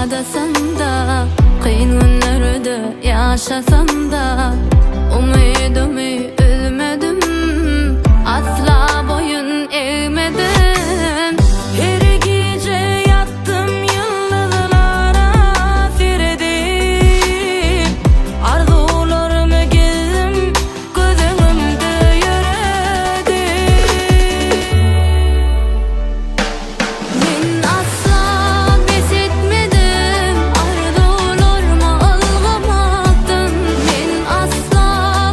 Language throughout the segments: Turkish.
ağladasam da, kıyın günlerde yaşasam da, umidimi üzmedim, asla boyun eğmedim. Her gece yattım yıldızlara seyredip, arzularımı gezdim, gözümde yürüdüm. Men asla pes etmedim, arzularımı algamaktan. Men asla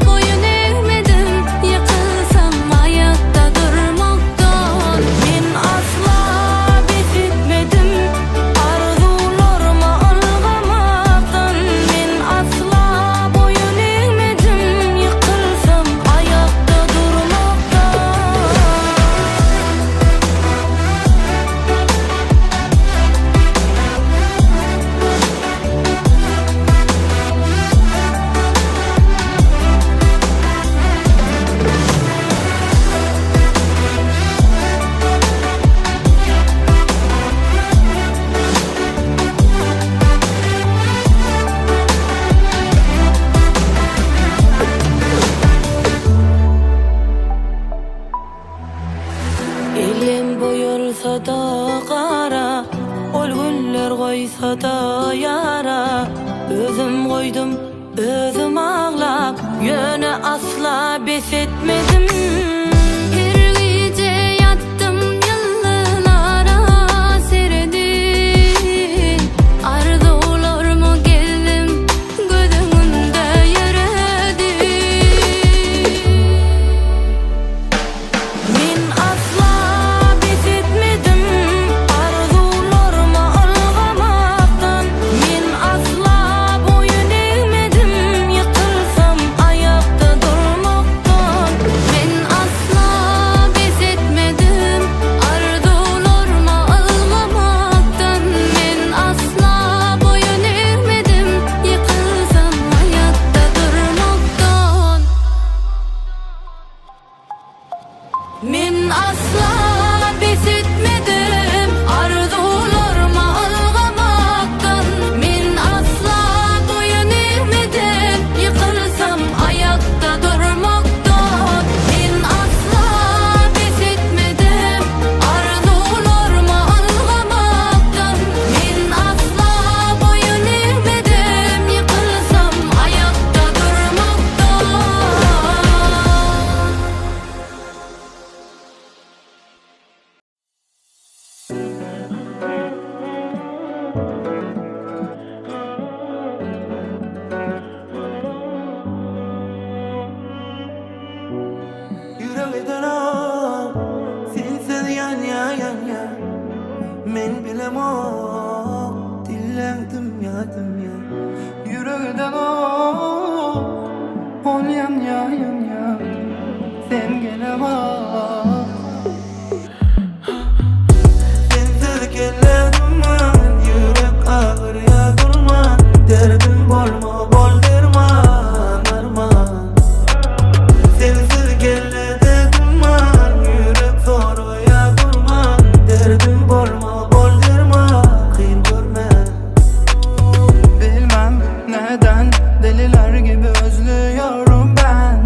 boyun eğmedim, yıkılsam ayakta durmaktan. Men asla pes etmedim, arzularımı algamaktan. Men asla boyun eğmedim, yıkılsam ayakta durmaktan. Elim boyulsa da kara, ol güller koysa da yara. Özüm koydum, özüm ağlap, yöne asla pes etmedim. Her gece yattım yıllara seyredip, arzularımı gezdim, gözümde yürüdüm. Men asla pes etmedim, arzularımı algamaktan. Men asla boyun eğmedim, yıkılsam ayakta durmaktan. Men asla pes etmedim, arzularımı algamaktan. Men asla boyun eğmedim, yıkılsam ayakta durmaktan. Men asla pes etmedim, arzularımı algamaktan. Men asla boyun eğmedim, yıkılsam ayakta durmaktan. Men asla pes etmedim, arzularımı algamaktan. Men asla boyun eğmedim, yıkılsam ayakta durmaktan. Yüreğden al, sensiz yan ya. Men bilemok, dillendim ya. Yüreğden al, ol yan ya. Sen gelemok. Sensiz kelledim ben, yürek ağır ya durma. Derdim bolma, bol derman, arman. Sensiz kelledim ben, yürek soruya durma. Derdim bolma, bol derman, kıyım görme. Bilmem neden deliler gibi özlüyorum ben.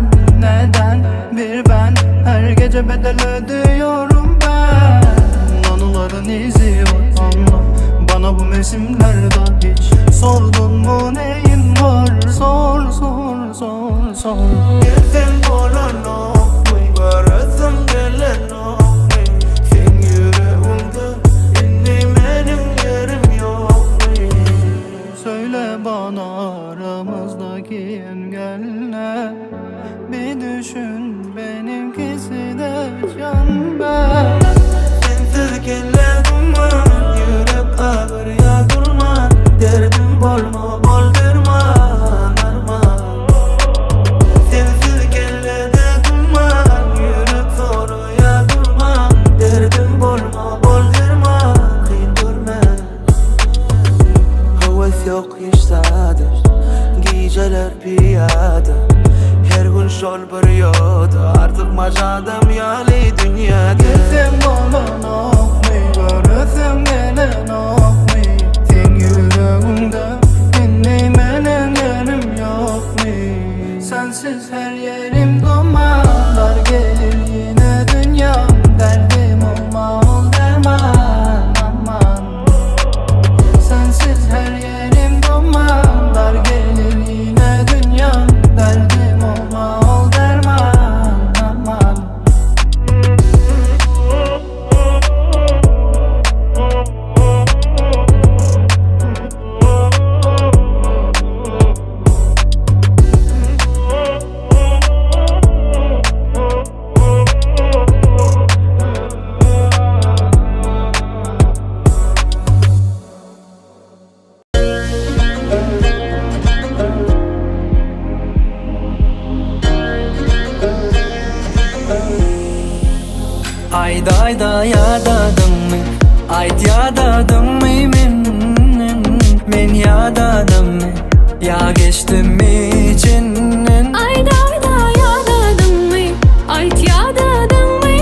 Ayt yadadyňmy men yadadyňmy ya geçdimmi içinden Ayda ayda yadadyňmy ayt yadadyňmy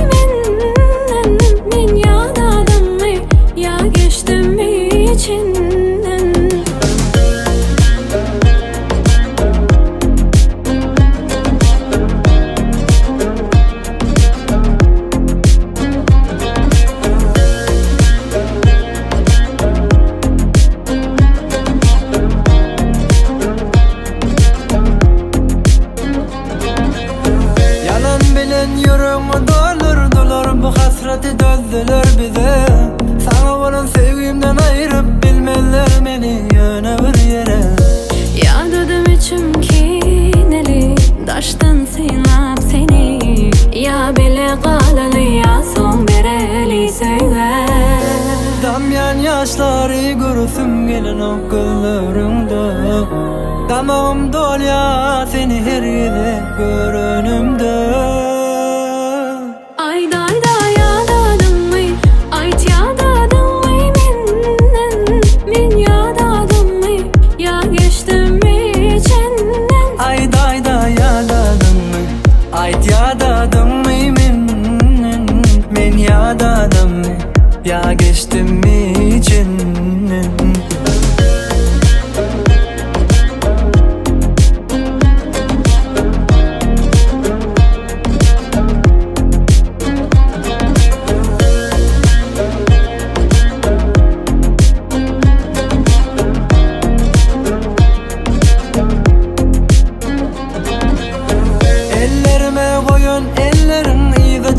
men yadadyňmy ya geçdimmi içinden Yüreğimi doldurdular bu hasreti dözdüler bize Sana olan sevgimden ayırıp bilmeler beni yöne bir yere Yadadım içim kineli daştan sıynap seni Ya bile qalalı ya son bereli söyle Damyan yaşları görüsüm gelin o gözlerimde Damağım dolya seni her yerde görünümde Ayda ayda yadadyňmy ayt yadadyňmy men yadadyňmy ya geçdimmi içinden Ayda ayda yadadyňmy ayt yadadyňmy men yadadyňmy ya geçdimmi içinden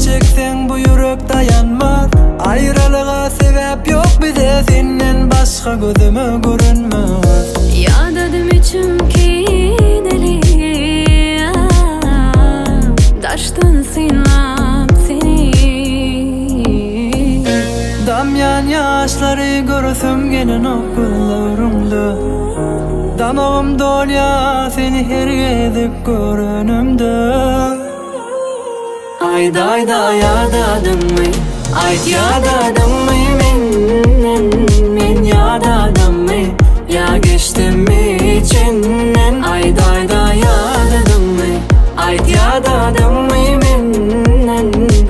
Çeksen bu yürek dayanmaz Ayrılığa sebep yok bize Senden başka gözüme görünmez Yadadım içim kineli daştan sıynap seni Damyan yaşları görüsüm gelin o gözlerimde Damağım dolya seni her yerde görünümde Ayda ayda yadadyňmy ayt yadadyňmy men yadadyňmy ya geçdimmi içinden Ayda ayda yadadyňmy ayt yadadyňmy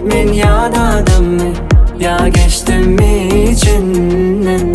men yadadyňmy ya geçdimmi içinden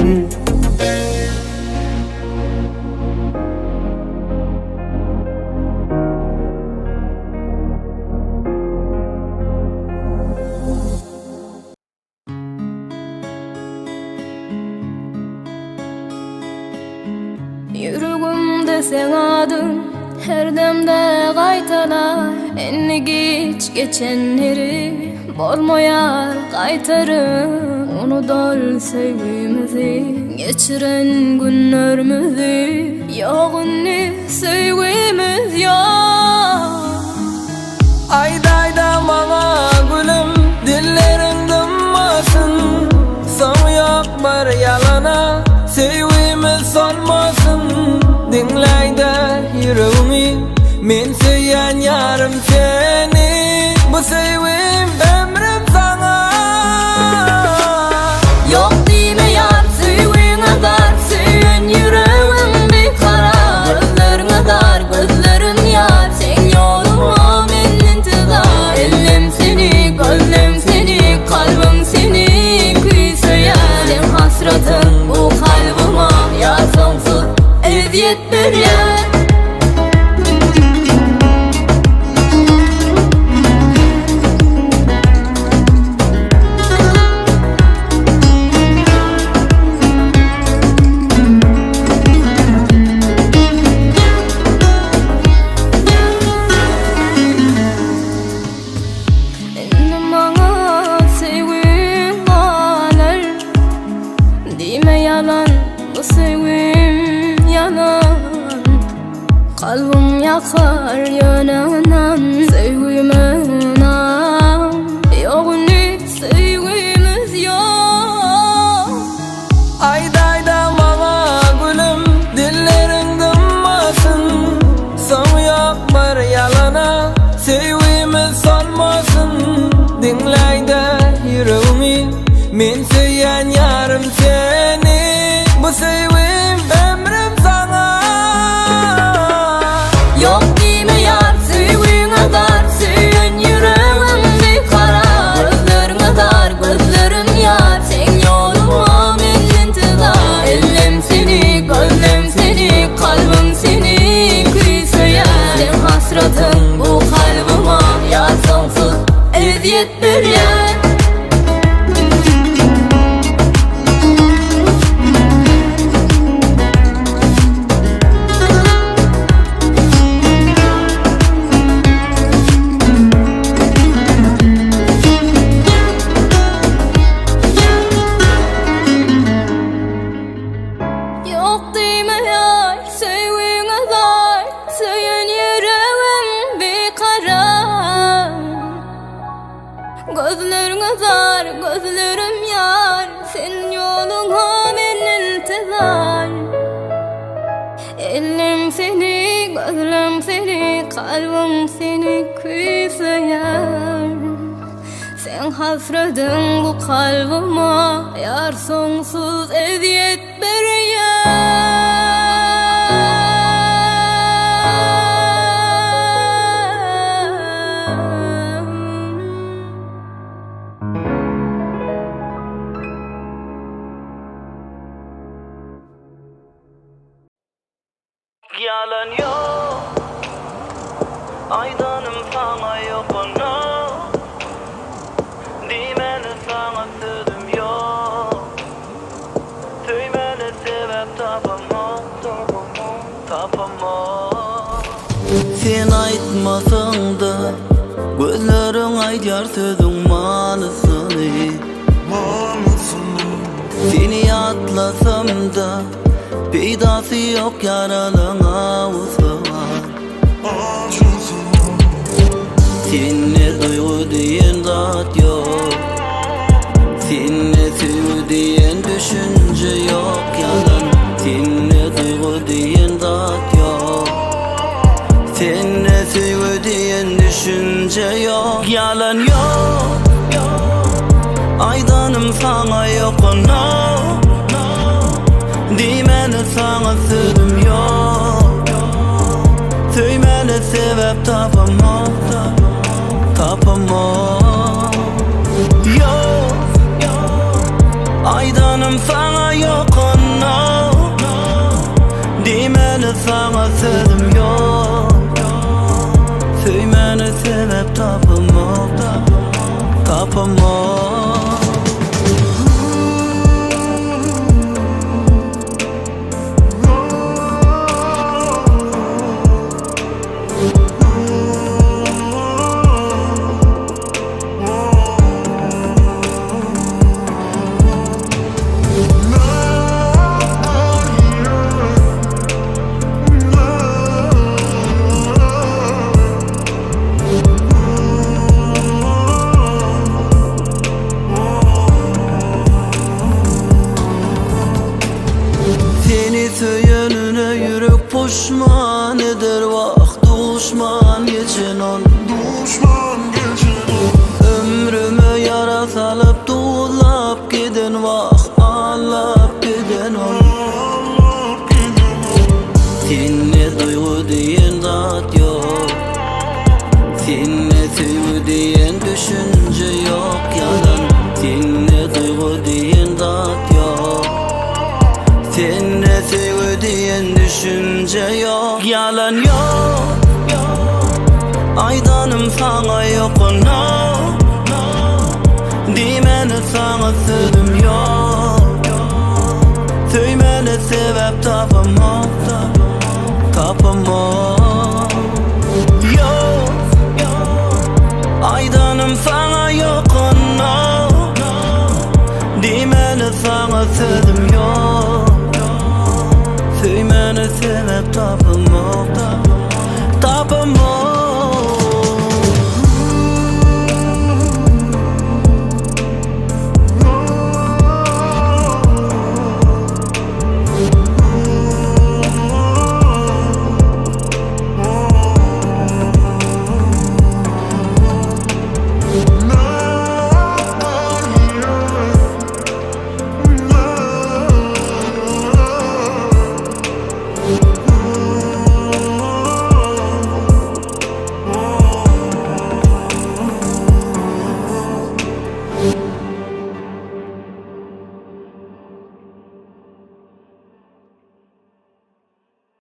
Yüreğimde sen adın her demde qaytalar Enni geç geçenleri bolmayar qaytarım Unudal sevgimizi geçiren günlerimizi Yoğunni sevgimiz yok Ayda ayda bana gülüm dillerin dımmasın Son yok bir yalana sevgimiz solmasın Dinleyde yüreğimi men söyleyen yarım seni Bu sevgim ömrüm sana Yok dime yar sevgine dar Söylen yüreğim bir karar Gözlerine dar gözlerin yar Sen yoluma men intizar Ellim seni gözlem seni Kalbim seni küyseyar Sen hasretin bu kalbime Ya sonsuz eziyet berýär Kalbim yakar yanından sevgimden Yoğunluk sevgimiz yok Ayda ayda bana gülüm dillerin dımmasın Son yok bir yalana sevgimiz solmasın Dinleyde yüreğimi Men söyleyen yarım seni, bu sevim ömrüm sana. Yok deme yar sevgiğine dar, söylen yüreğim bir karar. Gözlerine dar, gözlerim yar, sen yoluma men intizar. Ellim seni, gözlem seni, kalbim seni kıysayan. Sen hasretin bu kalbime, yar sonsuz eziyet beryen. Yok deme yar sevgiğine dar, söylen yüreğim bir karar. Gözlerine dar, gözlerim yar, sen yoluna men intizar. Ellim seni, gözlem seni, kalbim seni kıysayan. Sen hasredin bu kalbime, yar sonsuz eziyet Yalan yok, aydanım sana yok onu. Dimeni sana sözüm yok. Söymeli sebep tapamam. Sen aytmasan da gözlerin aytar sözün manısını. Seni atlasam da peydası yok yaralın ağzı var. Seninle duygu diyen zat yok, seninle sevgi diyen düşünce yok. Yalan, seninle duygu diyen zat yok, seninle sevgi diyen düşünce yok. Yalan yok, aydanım sana yok onu. Dimeni sana sözüm yok. Söymeli sebep tapamam. Yok, aydanım sana yok onu. Dimeni sana sözüm yok. Söymeli sebep tapamam. Söylenene yürek puşman eder vakt düşman geçen on. Ömrüme yara salıp tuğlap giden vakt ağlap giden on. Seninle duygu diyen zat yok, seninle sevgi diyen düşünce yok. Yalan, seninle duygu diyen zat yok, seninle sevgi diyen düşünce yok. Yalan yok, aydanım sana yok onu. Dimeni sana sözüm yok. Söymeli sebep tapamam. Yok, aydanım sana yok onu. Dimeni sana sözüm yok. Söymeli sebep tapamam.